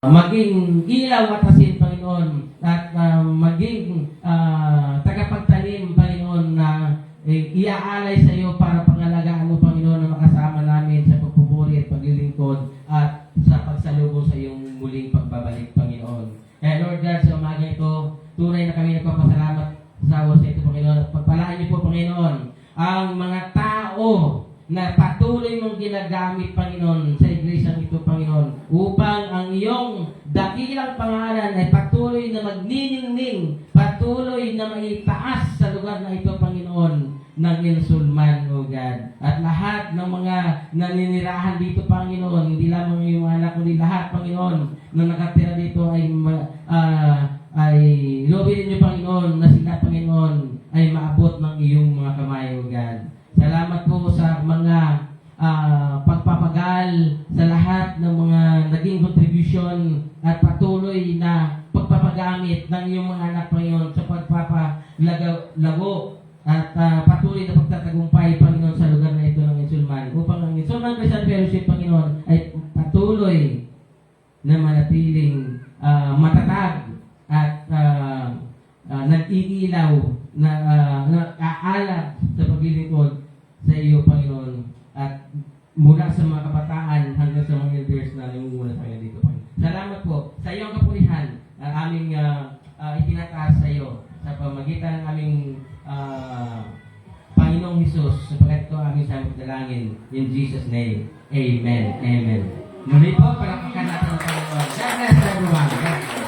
maging ilaw at asin, Panginoon, at maging tagapagtanim, Panginoon, na iaalay sa iyo para pangalagaan mo, Panginoon, na makasama namin sa pagpupuri at paglilingkod at sa pagsalubong sa iyong muling pagbabalik, Panginoon. Kaya Lord God, sa umaga ito, tunay na kami nagpapasalamat sa ito, Panginoon, at pagpalaan niyo po, Panginoon, ang mga tao na patuloy mong ginagamit, Panginoon, sa iglesia ito, Panginoon, upang ang iyong dakilang pangalan ay patuloy na magniningning, patuloy na maitaas sa lugar na ito, Panginoon, ng insulman, O God. At lahat ng mga naninirahan dito, Panginoon, hindi lamang yung anak, kundi lahat, Panginoon, na nakatira dito ay lobinin niyo, Panginoon, na sila, Panginoon, ay maabot ng iyong mga kamay, O God. Salamat po sa mga pagpapagal sa lahat ng mga naging contribution at patuloy na pagpapagamit ng iyong mga anak, Panginoon, sa pagpapalago at patuloy na pagtatagumpay, Panginoon, sa lugar na ito ng Insulman, upang ang Insulman Christian Fellowship, Panginoon, ay patuloy na manatiling matatag at nag-iilaw na aalab sa paglilingkod sa iyo, Panginoon, at mula sa mga kabataan hanggang sa mga elders na namumula sa dito, Panginoon. Salamat po sa iyong kapulihan na aming itinataas sa iyo sa pamagitan ng aming Panginoong Hesus, sapagkat ito aming samot dalangin. In Jesus' name, Amen. Amen. Muli po, palakpakan natin ang Panginoon. God bless everyone. God bless.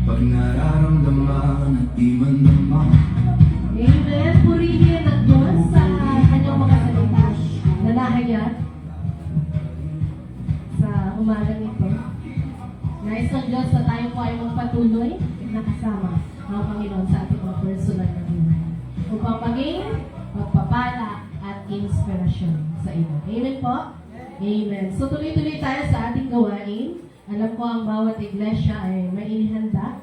Pag nararamdaman at di man naman. Amen. Purihin ang Diyos sa kanyang mga salita na nahayag sa umagang ito. Nais ng Diyos na tayo po ay magpatuloy na kasama ng Panginoon sa ating mga personal na buhay upang maging magpapala at inspirasyon sa iyo. Amen po? Amen. So tuloy-tuloy tayo sa ating gawain. Alam ko ang bawat iglesia ay may inihanda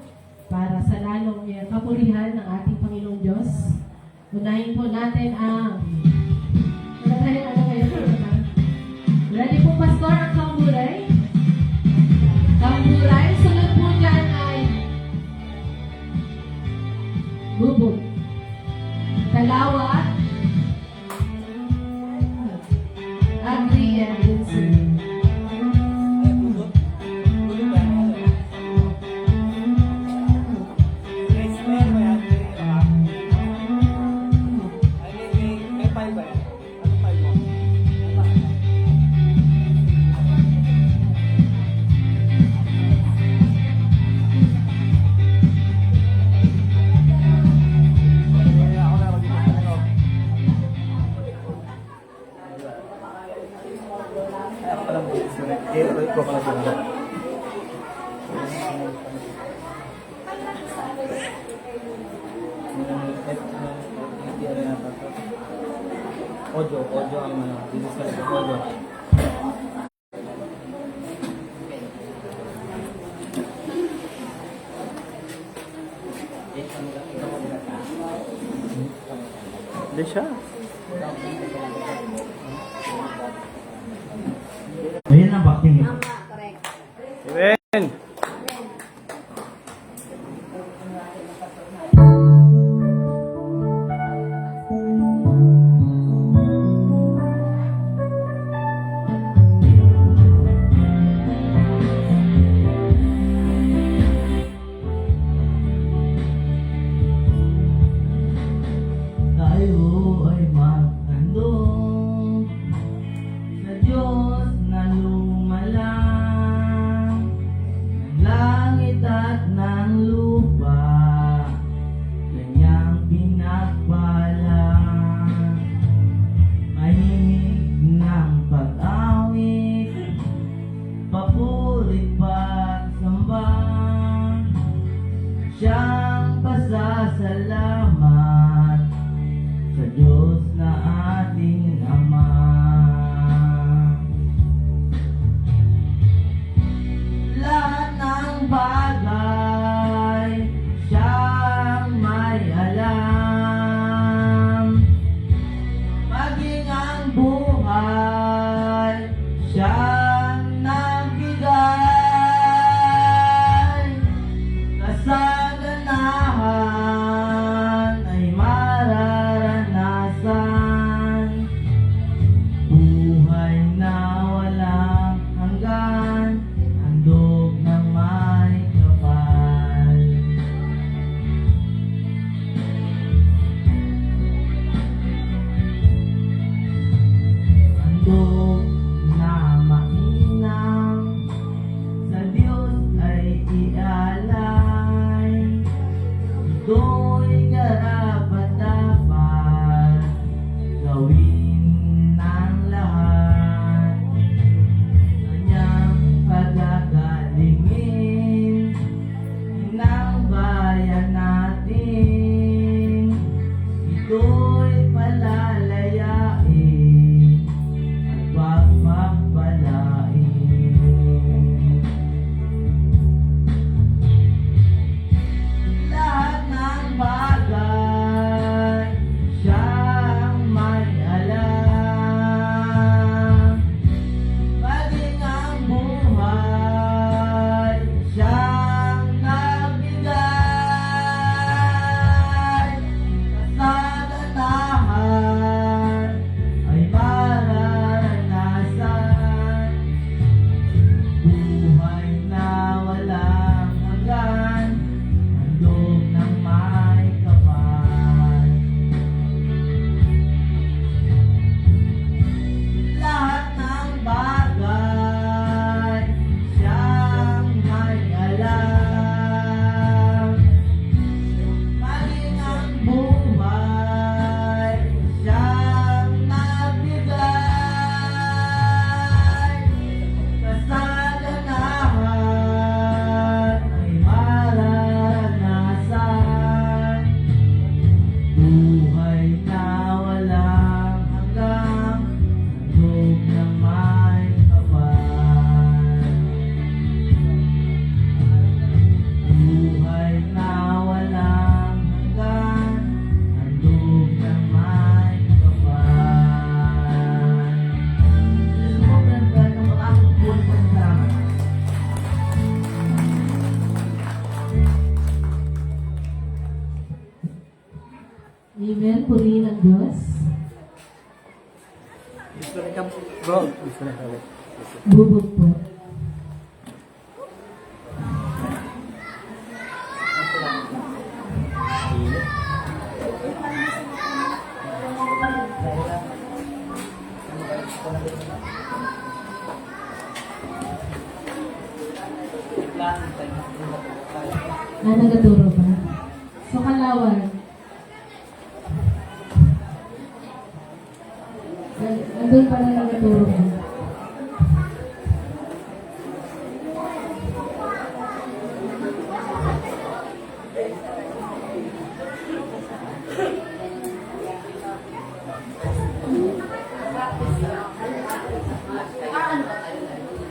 para sa lalong kapulihan ng ating Panginoong Diyos. Unahin po natin ang ready po, Pastor, ang kamburay. Kamburay. Sunod po dyan ay bubog. Kalawat. Agri and Vincent. Ojo ang business ka rin. Ojo. Hindi siya. Ayan ang bakting. Amen. Tayo ay Ito'y karapat dapat gawin ng lahat. Kanyang pagagalingin ng bayan natin. Ito'y palalayain at wag magpalain. Lahat ng bagay siyang may alam. Maging ang buhay siyang nagbigay. Kasaganahan ay mararanasan. Buhay na walang hanggan, handog ng may kapal. Lahat ng bagay siyang may alam. Maging ang buhay siyang nagbigay. Kasaganahan ay mararanasan. Buhay na walang hanggang, handog ng may kapal. Buhay na walang hanggan, handog ng may kapal. Sobrang ganda ng mga buwan po ng salamat. Amen. Purihin ang Diyos. Bro, gusto na kami. Bubog po. Nagaturo ba? So, Kalawan. Nandun pa na nagaturo ba?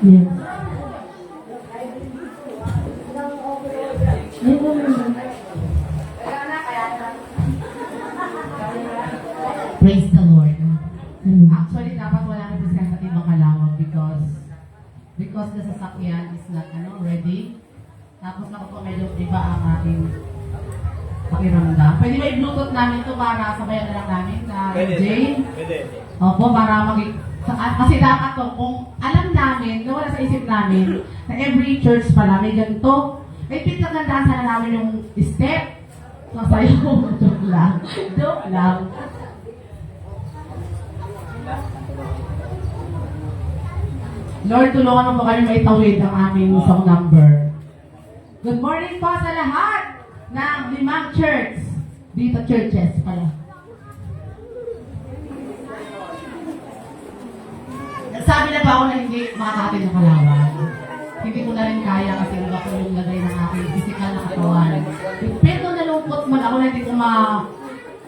Yes. Praise the Lord. Ano? Actually, dapat wala representative ng Kalawag because the sasakyan is not ready. Tapos ako po medyo iba ang ating pakiramdam. Pwede ba i-bluetooth namin ito para sabayan na lang namin na Jane? Pwede. Opo, para kasi dapat to, kung alam namin, nawala sa isip namin, na every church pala may ganito, ay pinagandaan sana namin yung step. Masayo, joke lang. Joke lang. Lord, tulungan mo po kami maitawid ang aming song number. Good morning po sa lahat ng 5 church. Dito churches pala. Sabi na ba ako na hindi makakatid ng Kalawag? Hindi ko na rin kaya kasi iba ko yung lagay ng aking physical na katawan. Pero nalungkot man ako na hindi ko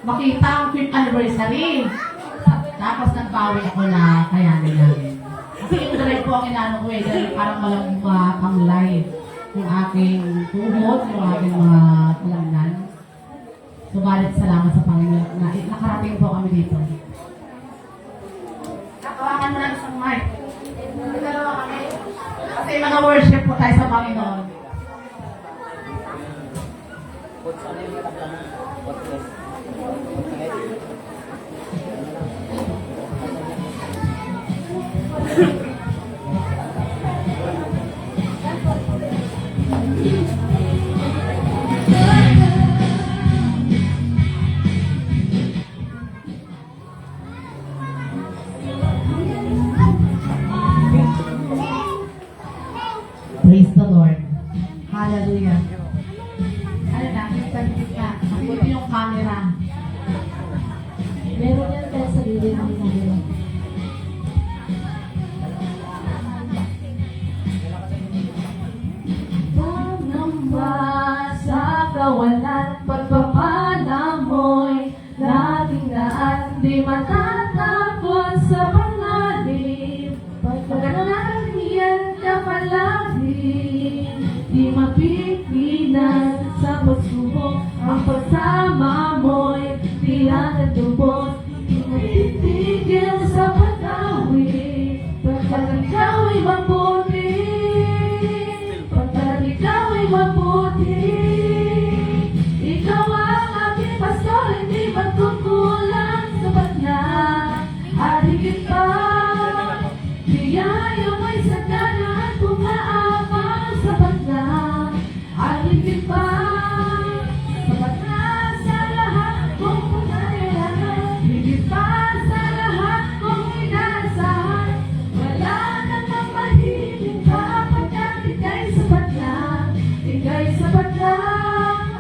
makita ang 5th anniversary. Tapos nagbawi ako na kayanin namin. Kasi yung drive ko ang inano ko dahil parang walang makamlay yung aking tuhod, yung aking mga kalamnan. Subalit salamat sa Panginoon na nakarating po kami dito. Nakawakan mo lang isang mic. Nagdalawa kami. Kasi mga worship po tayo sa Panginoon. Praise the Lord. Hallelujah. Ano na? Sa gitna. off camera. Meron yan kaya sarili namin namin. Pangamba sa kawalan, pagpapala mo'y laging daan, di matatakot sa pangalim. Pagkakalahiyan ka palagi, di mapipilan sa pagsubok. Ang pagsama mo'y tiyak at lubos, di matitigil sa pag-awit. Pagkat ikaw'y mabuti, pagkat ikaw'y mabuti, ikaw ang aking pastor, hindi magkukulang sa bagna. At higit pa, biyaya mo'y sagana at umaabang sa bagna. At higit pa, sapat na sa lahat kung kailangan, higit pa sa lahat kung inaasahan. Wala namang mahigit pa, pagkat ika'y sapat na, ika'y sapat na,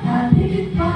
at higit pa.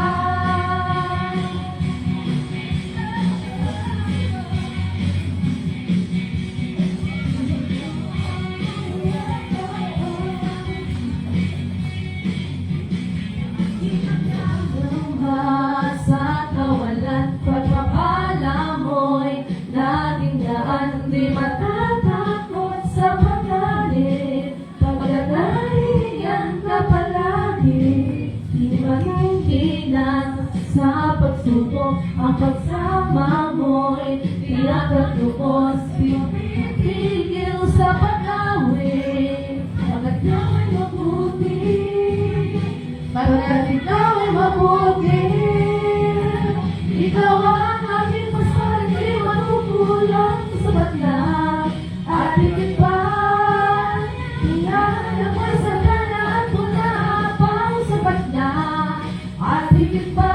Sa kawalan, pagpapala mo'y laging daan, di matatakot sa pagkalit. Pagkat nahihiyan ka palagi, di mahihilan sa pagsubok. Ang pagsama mo'y tiyak at lubos, di pipigil sa pag-awit. Pagkat ikaw'y mabuti, pagkat ikaw'y mabuti, ikaw ang aking pastor, hindi makukulang sa bagna. At higit pa, tingnan ako'y sagana at punaapang sa bagna. At higit pa,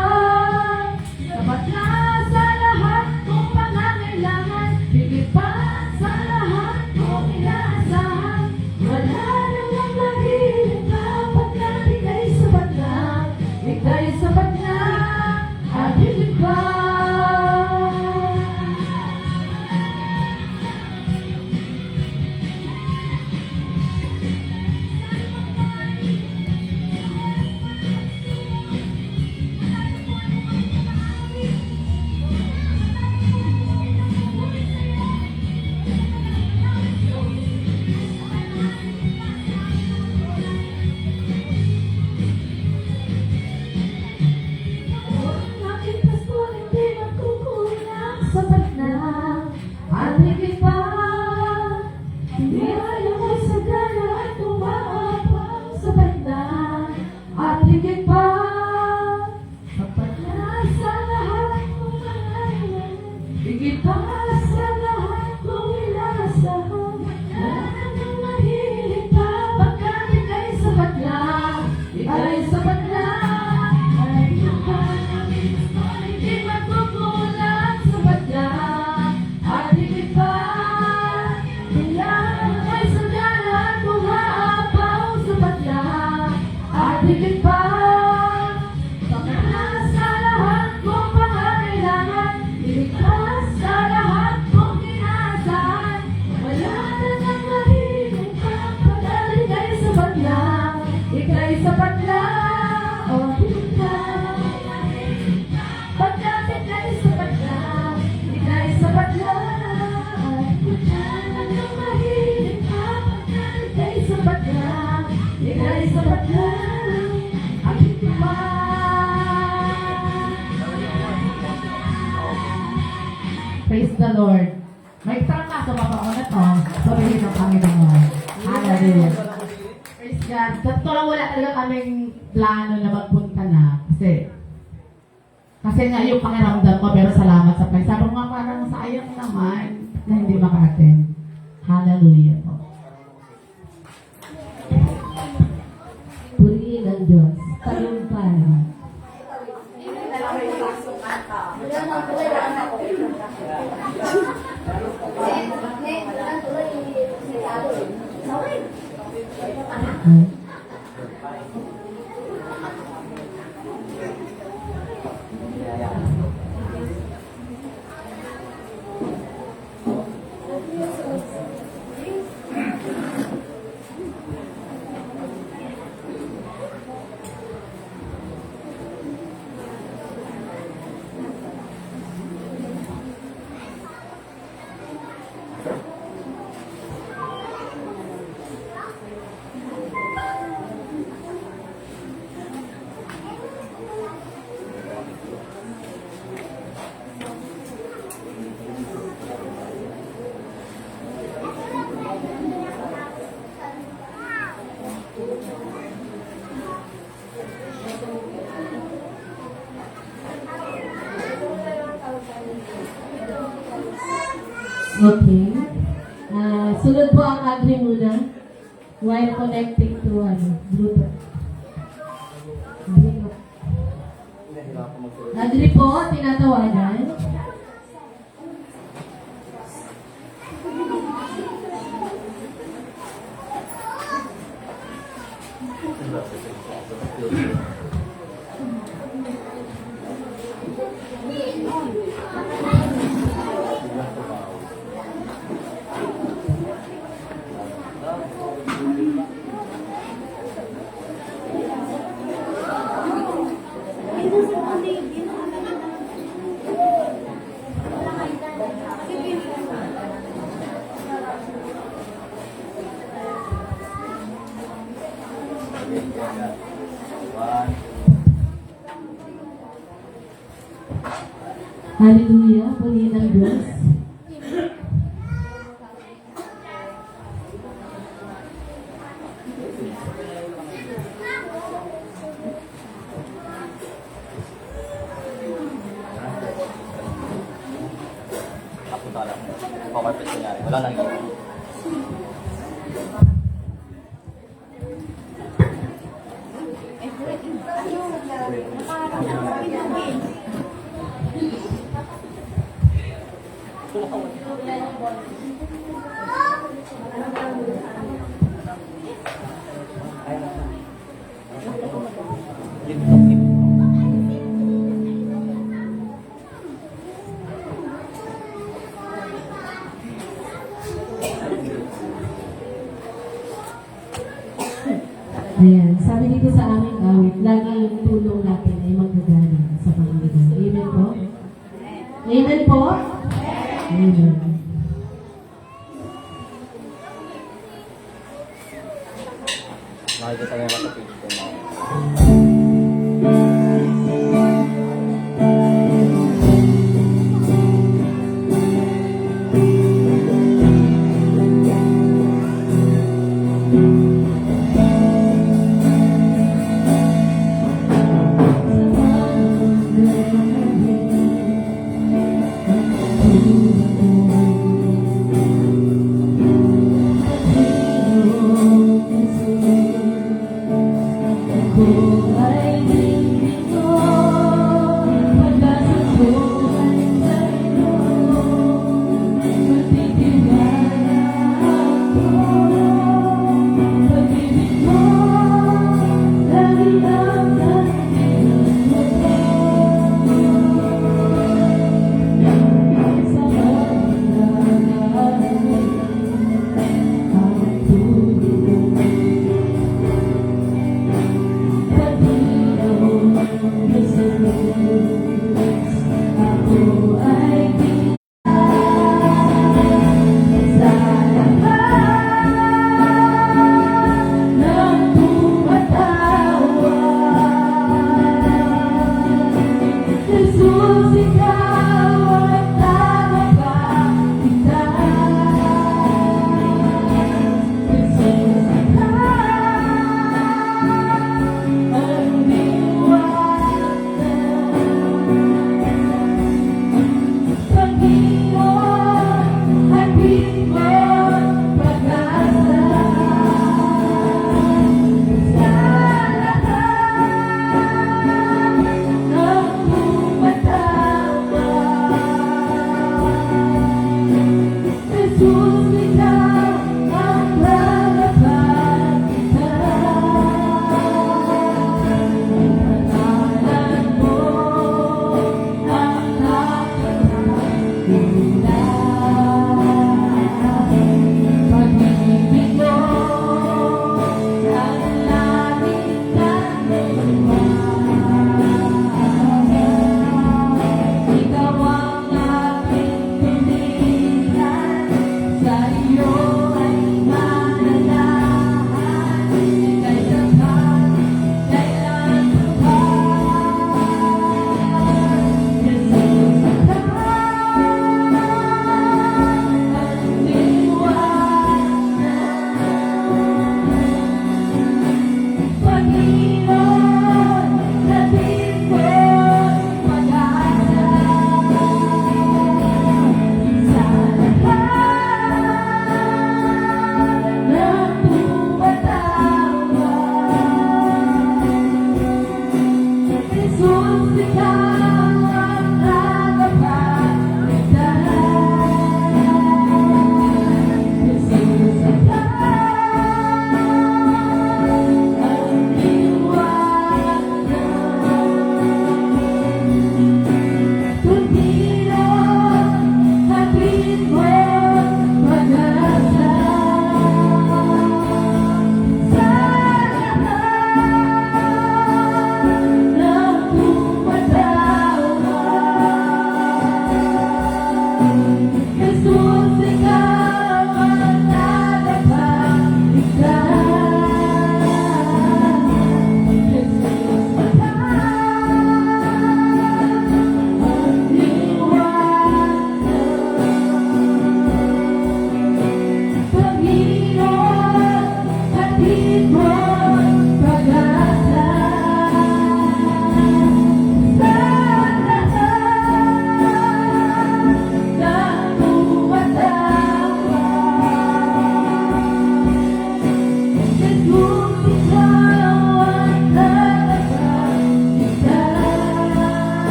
sapat na sa lahat kung pangangailangan, higit pa sa lahat kung inaasahan. Wala namang mahirap ka, pagkat ika'y sapat na, ika'y sapat na, at higit pa. Aking pastor, hindi magkukulang sa bagna. At higit pa, hindi ayaw mo'y sagana at umaabang sa bagna. At higit pa, sapat na sa lahat kung nangailangan, higit pa sa lahat kung inaasahan. Wala namang mahigit pa, pagkat ika'y sapat na, ika'y sapat na. Hindi magkukulang sa bagna. At higit pa, kailangan mo'y sagana at umaapaw sa bagna. At higit pa, sapat na sa lahat kung pangangailangan, higit pa sa lahat kung inaasahan. Wala namang mahigit pa, pagkat ika'y sapat na, ika'y sapat na. O higit pa, pagkat ika'y sapat na, ika'y sapat na. Wala namang mahigit pa, pagkat ika'y sapat na, ika'y sapat na. At higit pa. Praise the Lord. May trangkaso pa pa ako na to. Purihin ang Panginoon. Hallelujah. Praise God. Totoo lang wala talaga kaming plano na magpunta na. Kasi nga yung pakiramdam ko, pero salamat sa Panginoon. Sabi ko nga parang sayang naman na hindi maka-attend. Hallelujah po. Purihin ang Diyos. Talumpay. Okay. Sunod po ang agree muna. While connecting to Bluetooth. Agree po, tinatawagan. Hallelujah, purihin ang Diyos. Ako talaga. Pakarpet nangyari. Wala nang iwan. Ayan, sabi dito sa aming awit, lagi yung tulong natin ay magagaling sa Panginoon. Amen po? Amen po? Amen. Makikita niya sa page ko.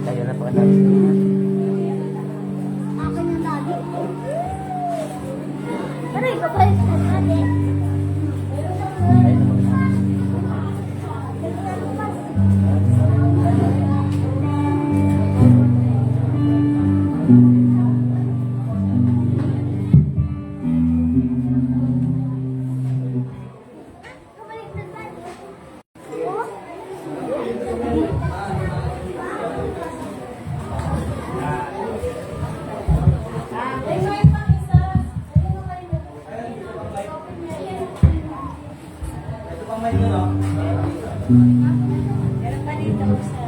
Kaya na pa natin. Akin yung lagi. Aray, babalik ko natin. Ayun na pa. Meron pa dito sa...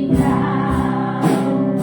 Ikaw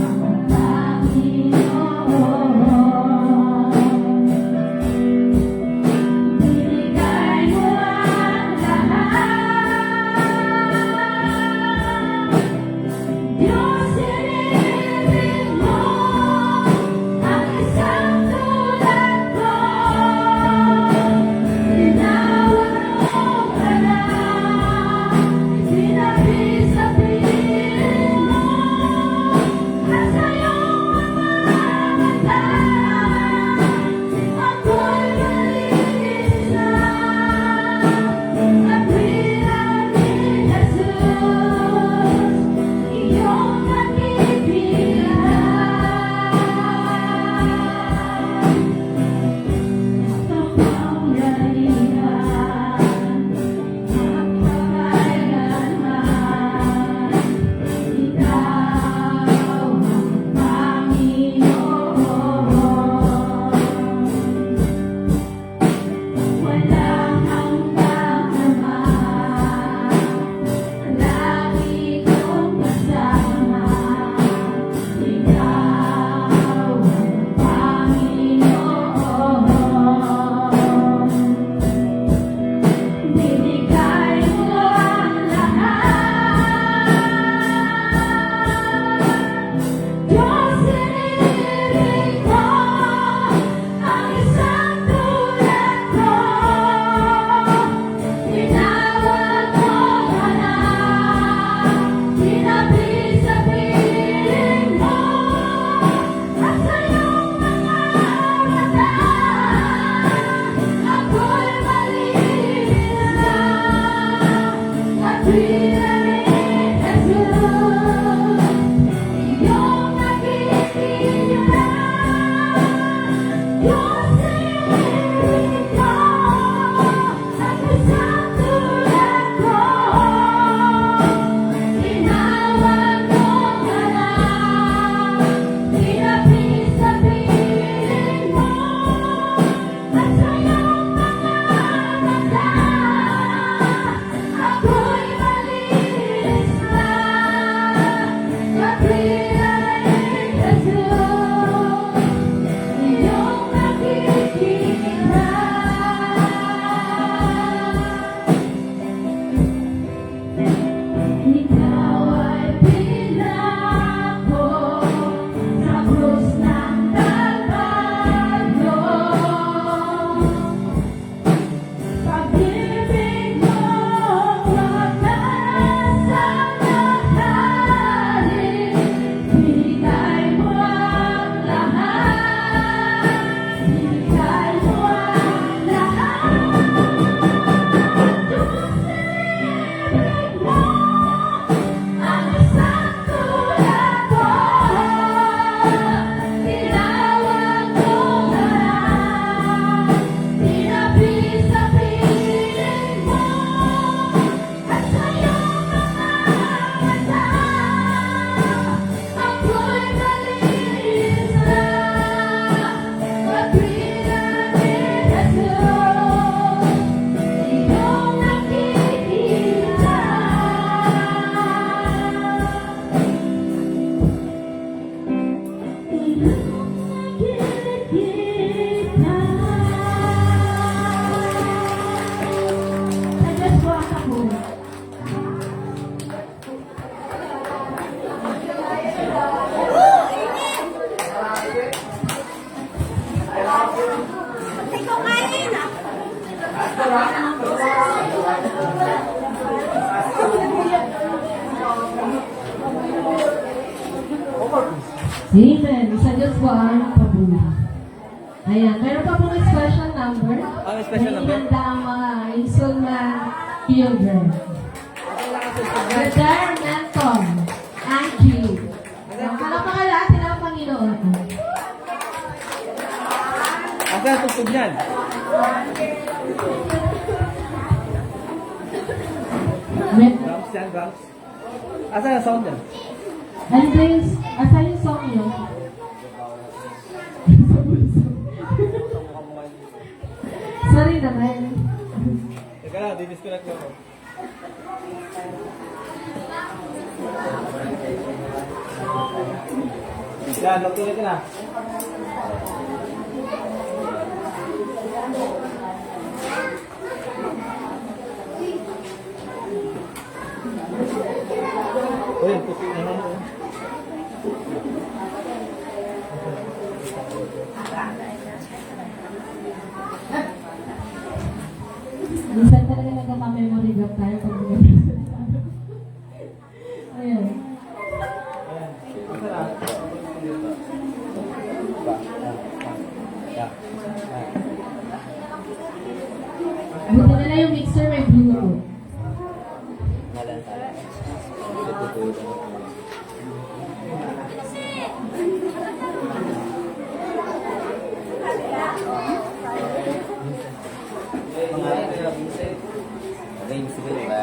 Sa Diyos ko ang kapuri. Amen. Sa Diyos ko ang kapuri. Ayan. Meron pa pong special number. Ano special number? Hinihanda ang mga Insulman children. Brother Nelson, Angie. Palapakan natin ang Panginoon. Asa ang tugtog niyan? Drums yan, drums. Asa ang sound yan? Andres, asan yung song nyo? Sorry naman. Teka lang, di-disconnect mo ako. Yan, mag-ingat ka na. Uy, puti na naman. Minsan talaga nagkaka-memory gap tayo pag Ayan. Buti na lang yung mixer may Bluetooth. Nalan tayo. Games ko ba?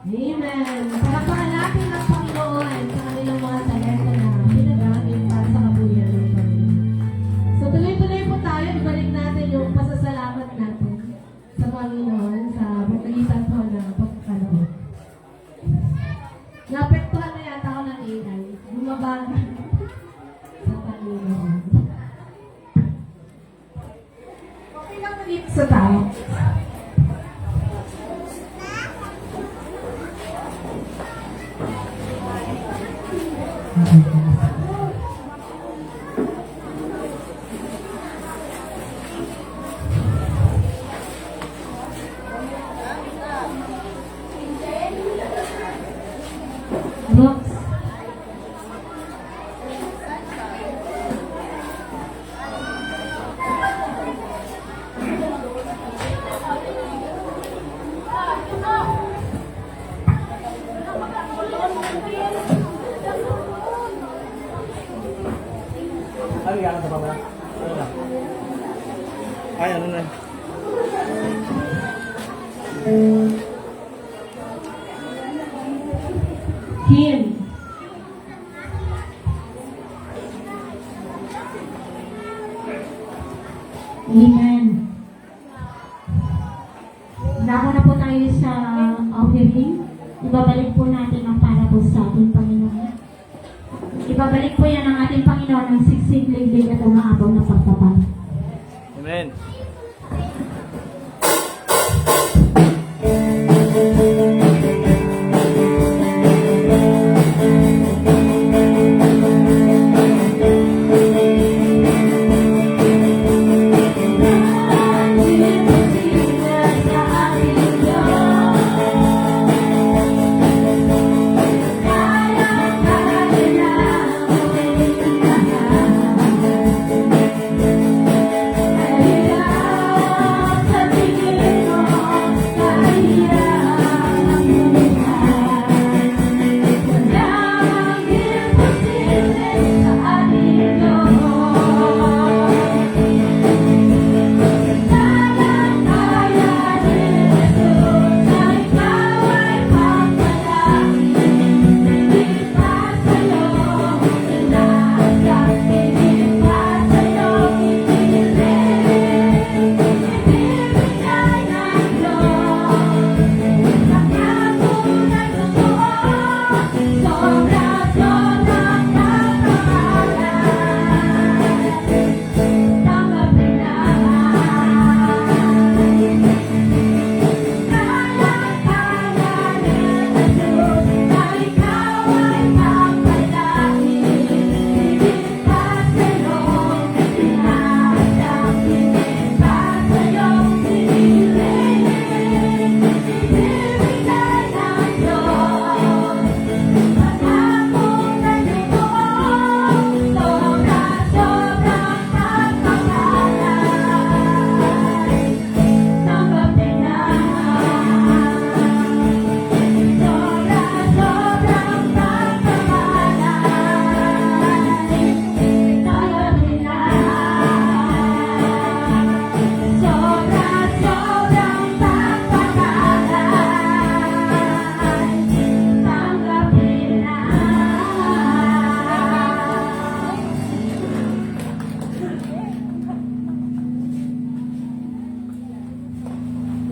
Amen. Palakpakan natin ang Panginoon sa kanilang mga talento na pinagamit para sa kabuyan ng Panginoon. So tuloy-tuloy po tayo, ibalik natin yung pasasalamat natin sa Panginoon sa pagkagitan po ng pagkakalood. Naapektuhan na yata ako ng AI. Bumaba na sa Panginoon. Okay lang ulit sa tao. Brooks. Ano yan sa baba? Ano na? Ay, ano na? Kim. Amen. Bago na po tayo sa offering, ibabalik po natin ang para po sa ating Panginoon. Ibabalik po yan ng ating Panginoon ang siksik, liglig at umaabaw na pagpapal. Amen.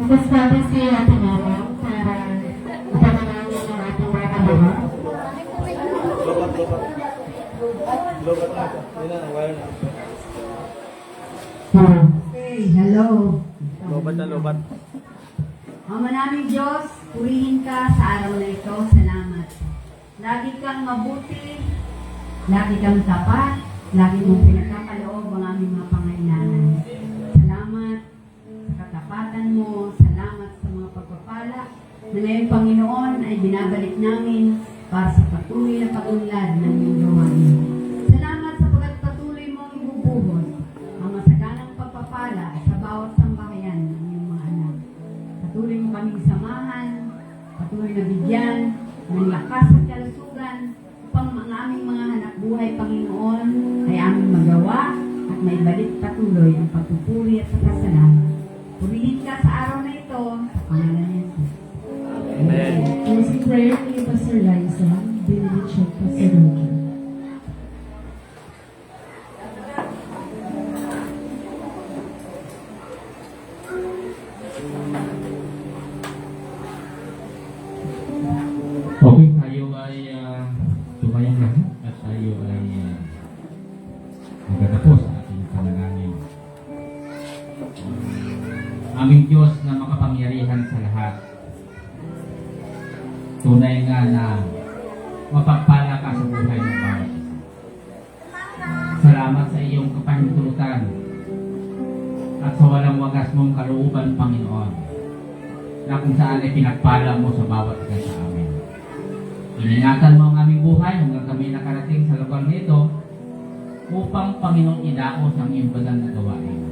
Tapos kayo natin araw para ipanalangin ang ating mga kaluhan. Lobat, lobat. Lobat na ito. Yun na, wire na. Okay, hello. Lobat na, lobat. Ama naming Diyos, purihin ka sa araw na ito. Salamat. Lagi kang mabuti, lagi kang tapat, lagi mong pinagkakaloob ang aming mga pangailangan. Salamat sa katapatan mo, salamat sa mga pagpapala na ngayon, Panginoon, ay binabalik namin para sa patuloy na pagunlad ng iyong gawain. Salamat sa pagpatuloy mong ibubuhos ang masaganang pagpapala sa bawat sambahayan ng iyong mga anak. Patuloy mo kaming samahan, patuloy na bigyan ng lakas at kalusugan upang ang aming mga anak buhay, Panginoon, ay aming magawa at may balik patuloy ang pagpupuri at pagkasalamat. Purihin ka sa araw na ito, sa pangalan ni Jesus. Amen. Closing prayer ni Pastor Liza, benediction Pastor Roger. Okay, tayo ay tumayang lahat at tayo ay magtatapos sa ating panalangin. Aming Diyos na makapangyarihan sa lahat, tunay nga na mapagpala ka sa buhay ng bawat isa. Salamat sa iyong kapahintulutan at sa walang wagas mong kalooban, Panginoon, na kung saan ay pinagpala mo sa bawat isa sa amin. Iningatan mo ang aming buhay hanggang kami nakarating sa lugar nito upang, Panginoon, idaos ang iyong banal na gawain.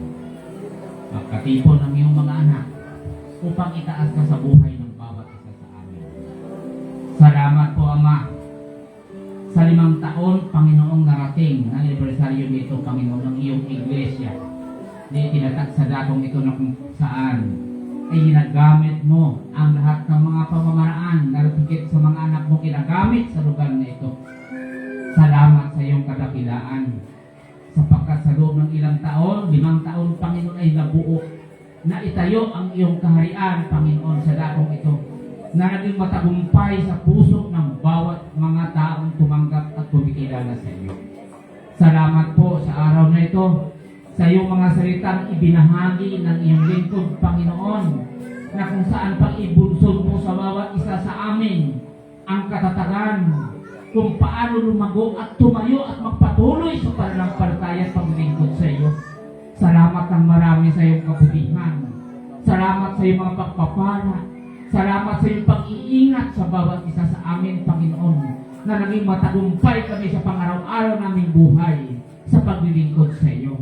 Magkatipon ang iyong mga anak upang itaas ka sa buhay ng bawat isa sa amin. Salamat po, Ama, sa 5 taon, Panginoong narating ng anibersaryo nito, Panginoon, ng iyong iglesia. Di tinatag sa datong ito na kung saan ay ginagamit mo ang lahat ng mga pamamaraan na higit sa mga anak mo ginagamit sa lugar na ito. Salamat sa iyong kadakilaan, sapagkat sa loob ng ilang taon, 5 taon, Panginoon, ay nabuo na itayo ang iyong kaharian, Panginoon, sa dakong ito, na naging matagumpay sa puso ng bawat mga taong tumanggap at kumikilala sa iyo. Salamat po sa araw na ito, sa iyong mga salitang ibinahagi ng iyong lingkod, Panginoon, na kung saan pang ibunsod mo sa bawat isa sa amin ang katatagan kung paano lumago at tumayo at magpatuloy sa pananampalataya at paglingkod sa iyo. Salamat ng marami sa iyong kabutihan. Salamat sa iyong mga pagpapala. Salamat sa iyong pag-iingat sa bawat isa sa amin, Panginoon, na naging matagumpay kami sa pang-araw-araw naming buhay sa paglilingkod sa iyo.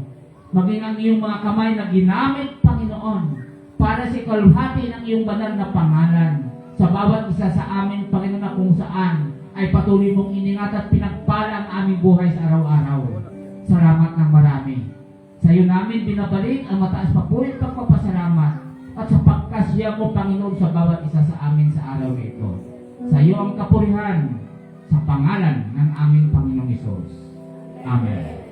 Maging ang iyong mga kamay na ginamit, Panginoon, para sa ikalahati ng iyong banal na pangalan sa bawat isa sa amin, Panginoon, na kung saan ay patuloy mong iningat at pinagpala ang aming buhay sa araw-araw. Salamat ng marami. Sa iyo namin binabalik ang mataas papulit pagpapasalamat at sa pagkasya mo, Panginoon, sa bawat isa sa amin sa araw na ito. Sa iyo ang kapurihan sa pangalan ng aming Panginoong Hesus. Amen.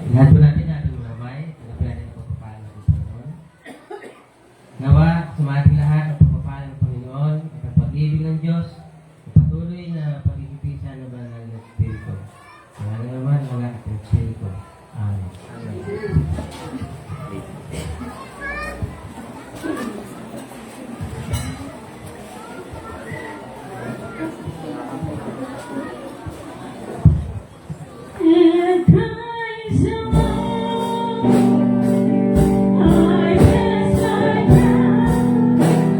Lahat po natin na ating mamay, lahat natin ang pagpapala ng Panginoon. Nawa, sumating lahat ang pagpapala ng Panginoon at ang pag-ibig ng Diyos, ang patuloy na pagkikipisa ng banal na Espiritu. Wala na naman, wala at ang Espiritu. Amen. And Christ alone, I cast my crown.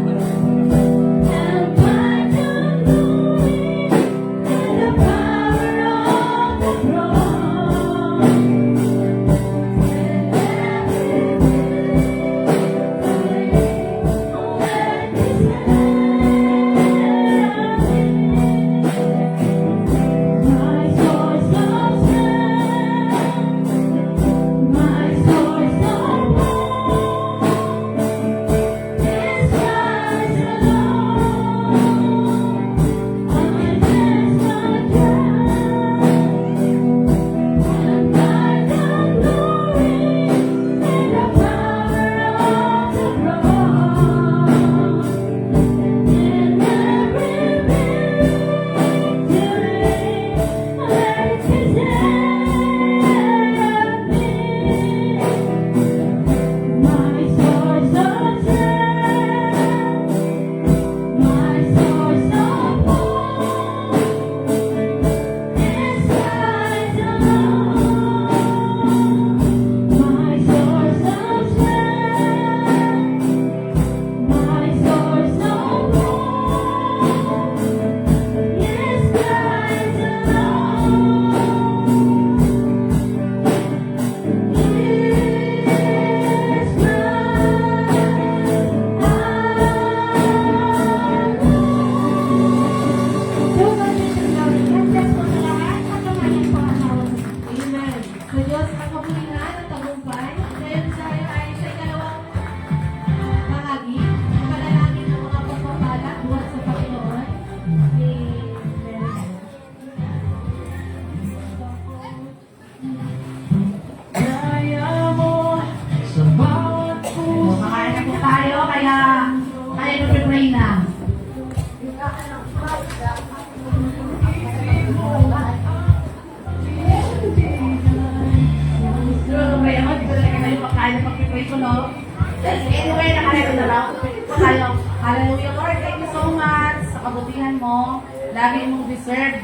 Anyway, nakarito na lang. Po tayo. Hallelujah, Lord. Thank you so much sa kabutihan mo. Lagi mong deserve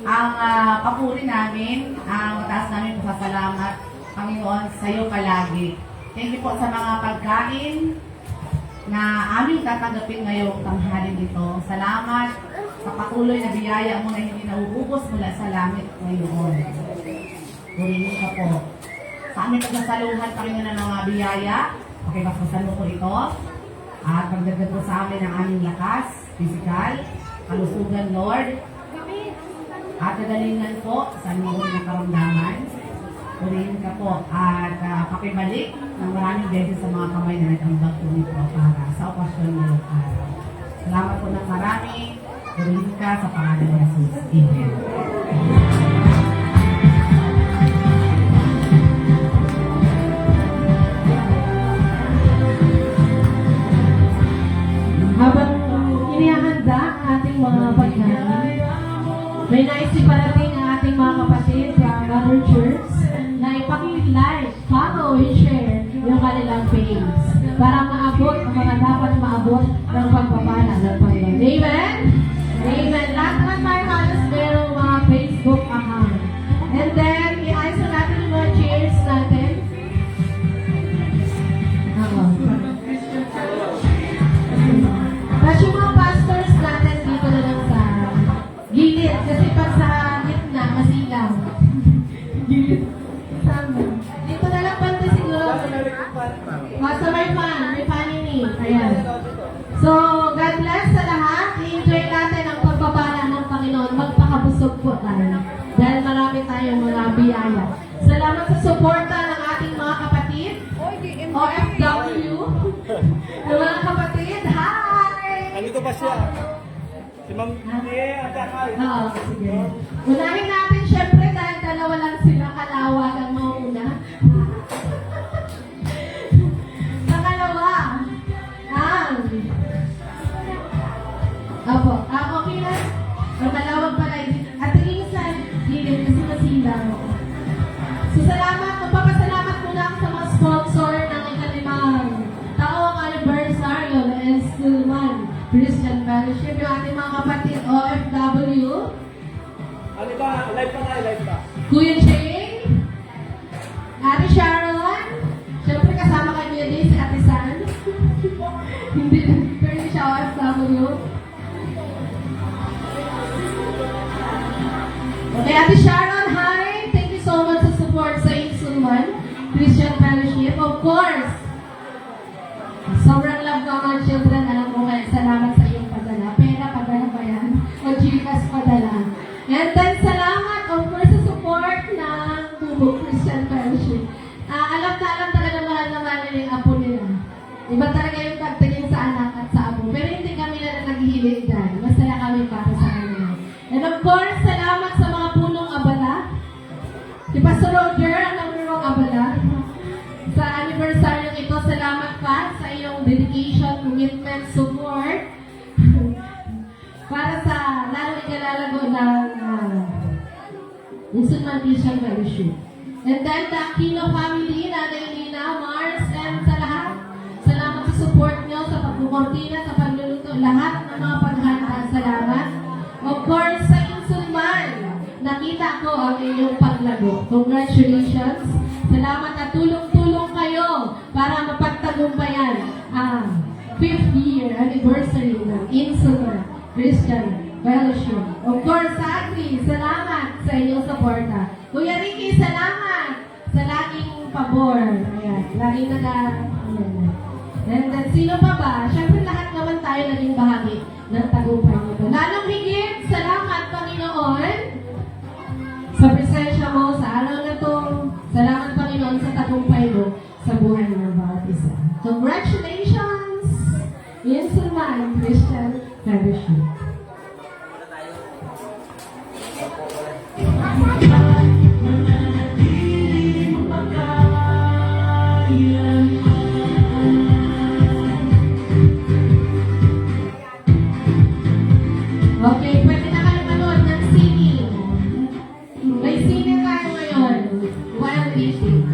ang papuri namin, ang mataas namin pasasalamat, Panginoon, sa iyo palagi. Thank you po sa mga pagkain na aming tatanggapin ngayong tanghalin dito. Salamat sa patuloy na biyaya mo na hindi nauubos mula sa langit ngayon. Purihin ka po. Sa aming pagsasaluhan, Panginoon, ng mga biyaya, pakibasbasan mo po ito. At pagdagdag po sa amin ang aming lakas, physical, kalusugan, Lord. At kagalingan po sa aming ng karamdaman. Purihin ka po at pakibalik ng maraming beses sa mga kamay na nag-ambag po nito para sa okasyon ngayong araw. Salamat po ng marami. Purihin ka sa pangalan ni Jesus. Amen. Habang inihahanda ang ating mga pagkain, may nais iparating ang ating mga kapatid from other church na ipakilike, follow, and share yung kanilang page para maabot ang mga dapat maabot ng pagpapala ng Panginoon. Amen? Amen. Lahat naman tayo halos merong mga Facebook account. And then, i-ayos na natin yung mga cheers natin. Tapos yung mga pastors natin dito na lang sa gilid. Kasi pag sa gitna, masilaw. Gilid. Sama. Dito na lang banda siguro. Sa may panini. Ayan. So, God bless sa lahat. I-enjoy natin ang pagbabala ng Panginoon. Magpakabusog po tayo. Dahil marami tayong mga biyaya. Salamat sa suporta ng ating mga kapatid. OFW. Ng mga kapatid. Hi! Andito pa siya. Si Ma'am Antakay. Oo, sige. Unahin natin syempre dahil dalawa lang sila kalawag ang mauna. Pangalawa, okay lang. Ang kalawag pala. At tingin sa gilid kasi masilaw. So salamat, magpapasalamat muna ako sa mga sponsor ng ikalimang taong anniversary ng Sulman Christian Fellowship, yung ating mga kapatid OFW, Ano ba? Live pa tayo, live pa. Kuya Shane, Ate Sharon, syempre kasama kayo din si Ate San. Hindi siya OFW. Okay, Ate Sharon, hi! Thank you so much sa support sa Insulman Christian Fellowship. Of course, sobrang love ko ang mga children. Alam ko kaya salamat sa iyong padala. Pera, padala ba yan? O Gcash padala. And then, salamat of course sa support ng Tubo Christian Fellowship. Alam talaga mahal na mahal nila yung apo nila. Iba talaga yung pagtingin sa anak at sa apo. Pero hindi kami na naghihilig dyan. Masaya kami para sa kanila. And of course, salamat sa mga punong abala. Si Pastor Roger, ang number abala. Sa anniversary ito, salamat pa sa iyong dedication, commitment, support para sa lalo ikalalago ng Insulman Christian Fellowship. And then the Aquino family, Nanay Lina, Mars, and sa lahat, salamat sa support nyo, sa pagkukortina, sa pagluluto, lahat ng mga paghanda, salamat. Of course, sa Insulman, nakita ko ang inyong paglago. Congratulations. Salamat at tulong-tulong kayo para mapagtagumpayan ang 5th year anniversary ng Insulman Christian Fellowship. Of course, Agri, salamat sa inyong suporta. Kuya Ricky, salamat sa laging pabor. Ayan, laging And then, sino pa ba? Siyempre, lahat naman tayo naging bahagi ng tagumpay nito. Lalong higit, salamat, Panginoon, sa presensya mo sa araw na to. Salamat, Panginoon, sa tagumpay mo sa buhay ng bawat isa. Congratulations! Insulman Christian Fellowship. Okay, pwede na kayo manood ng singing. May singing tayo ngayon while eating.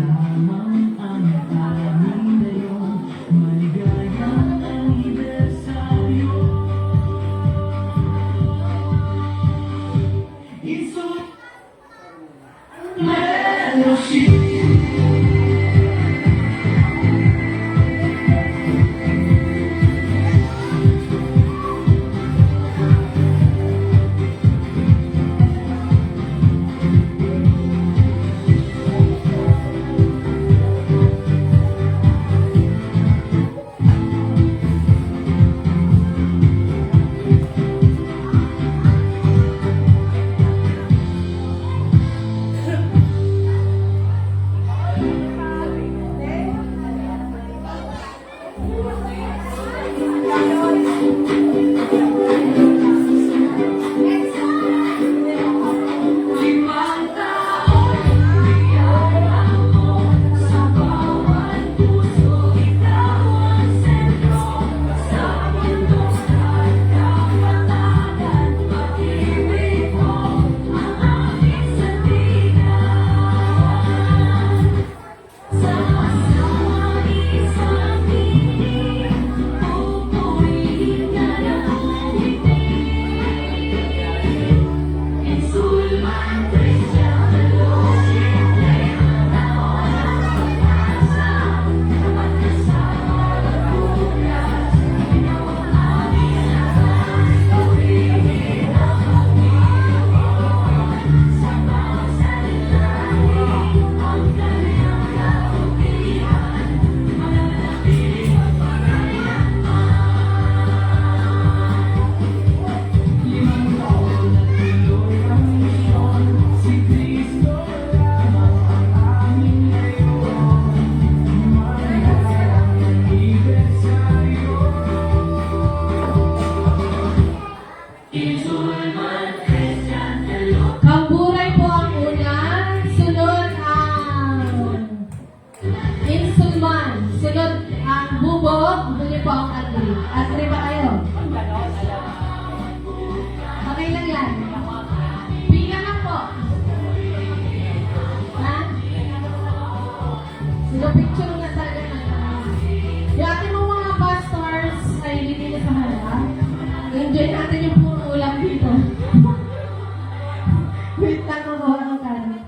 Agree ba kayo? Okay lang yan. Pila lang po. Ha? Sino picture na talaga na. Yung ating mga pastors ay hindi sa harap. Enjoy natin yung puro ulam dito. Wait lang ko ba ang kanin.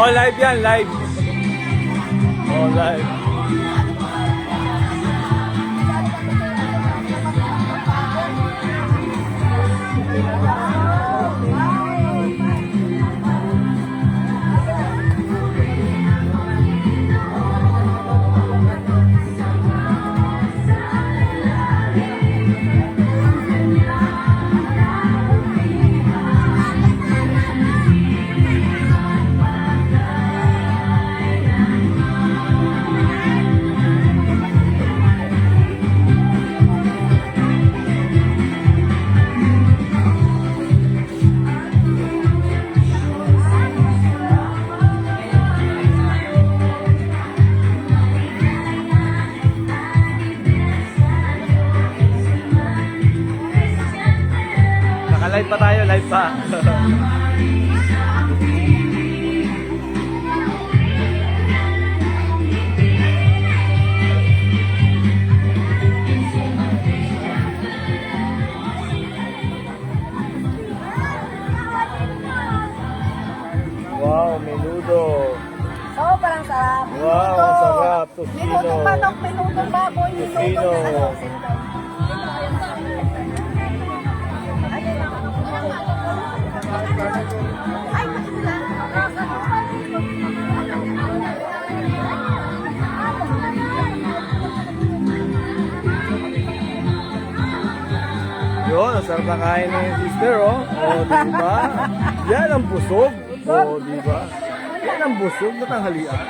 Oh, live yan, live. Oh, live. live pa. Wow, menudo. Sobrang sarap. Wow, ang sarap. Tocino. Minutong manok, minutong baboy, minutong Tocino. ano. Ay, Yun, ang sarap ng kain ni sister, oh. Oh, di ba? Yan ang busog. Oh, di ba? Yan ang busog na tanghalian.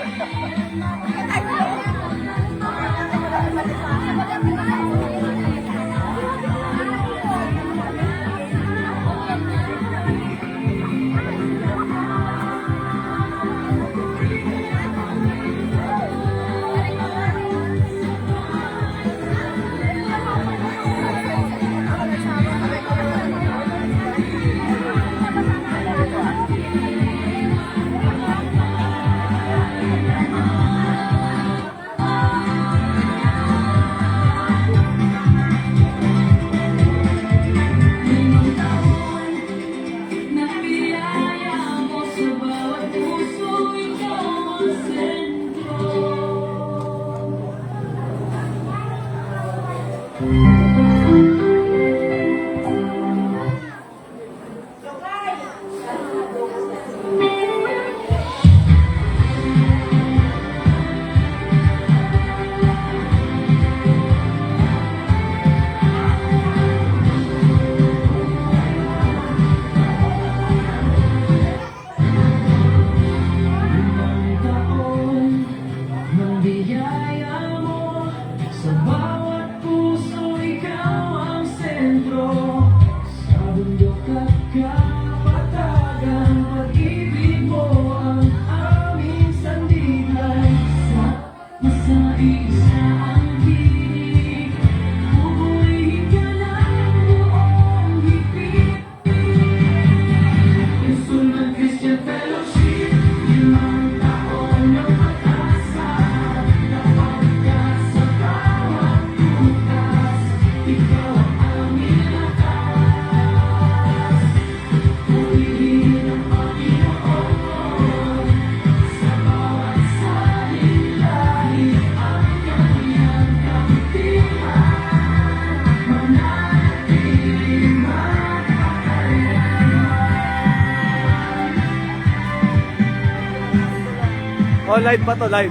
Oh, live pa to, live.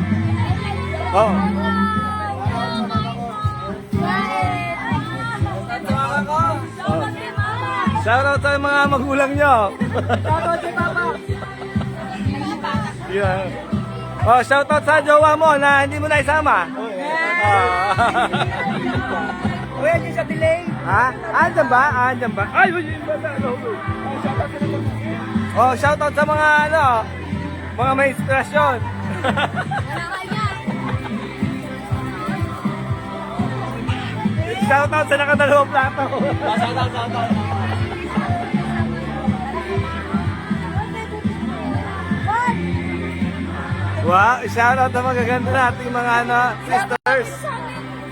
Oh. Shoutout sa mga magulang nyo. Yeah. Oh, shoutout sa jowa mo na hindi mo na isama. Uy, hindi siya delay. Ha? Andyan ba? Andyan ba? Ay, yun ba? Oh, shoutout sa mga mga may inspirasyon. Shoutout sa nakadalawang plato. Shoutout. Wow, shoutout sa magaganda nating mga sisters.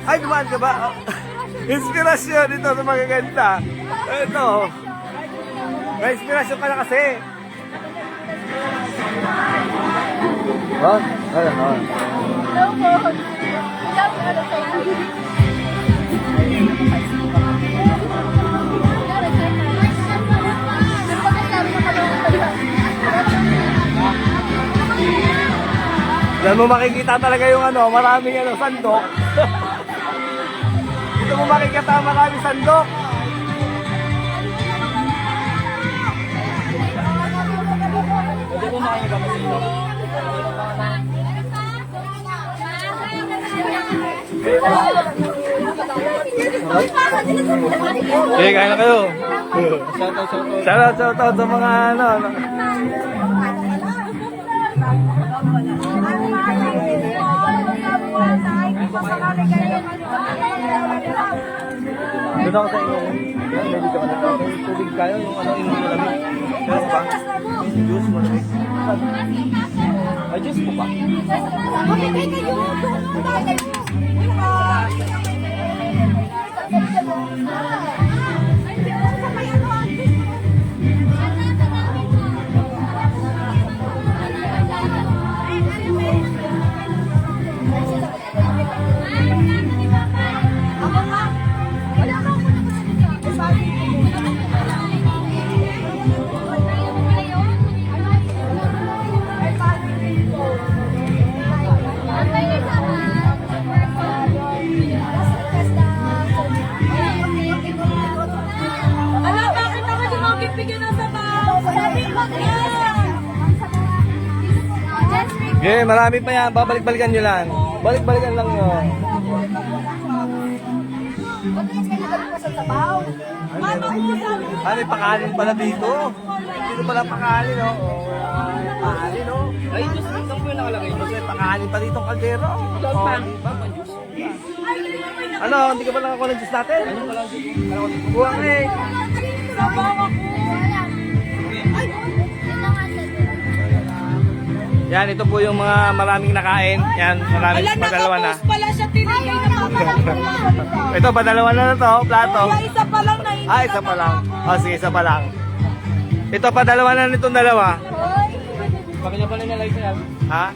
Ay, dumaan ka ba? Oh. Inspirasyon ito sa magaganda. Ito. May inspirasyon ka na kasi. Oh, ayun. Hello po. Hello po. Ano kayo? Diyan mo makikita talaga yung maraming sandok. Dito mo makikita maraming sandok. Dito mo makikita masino. Okay, kain na kayo. Shoutout sa mga Dito ako sa inyo. Hindi ka na tubig kayo, yung ano, yung malamig. Meron ba? Yung juice, malamig. Ay, juice po ba? Mamigay kayo! Doon tayo! Alam, bakit ako di mo bigyan ng sabaw? Sabi ko Okay, marami pa yan. Babalik-balikan nyo lang. Balik-balikan lang yun. Mama ko sabi ko. Ano, may pakanin pala dito. Dito pala pakanin, oh. Pakanin, oh. Ay, Diyos, ito po yung nakalagay. May pakanin pa dito ang kaldero. Oh, diba? Ano, hindi ka ba nakakuha ng juice natin? Ano pala? Buwang eh. Sabaw ako. Yan, ito po yung mga maraming nakain. Yan, maraming padalawa na. Tapos pala siya tinigay na papalaman. Ito, padalawa na to, plato. Kaya isa pa lang na Ah, isa pa lang. Oh, sige, isa pa lang. Ito, padalawa na nitong dalawa. Bakit na pala nalay ko yan? Ha?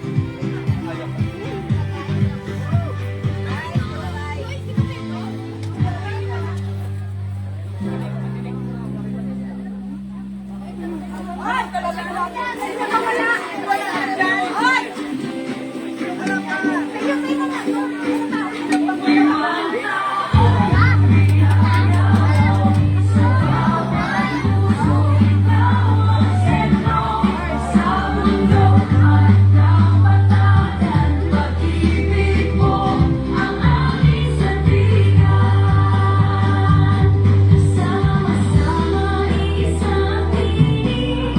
Sama-sama isang tinig,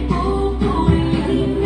pupurihin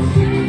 Thank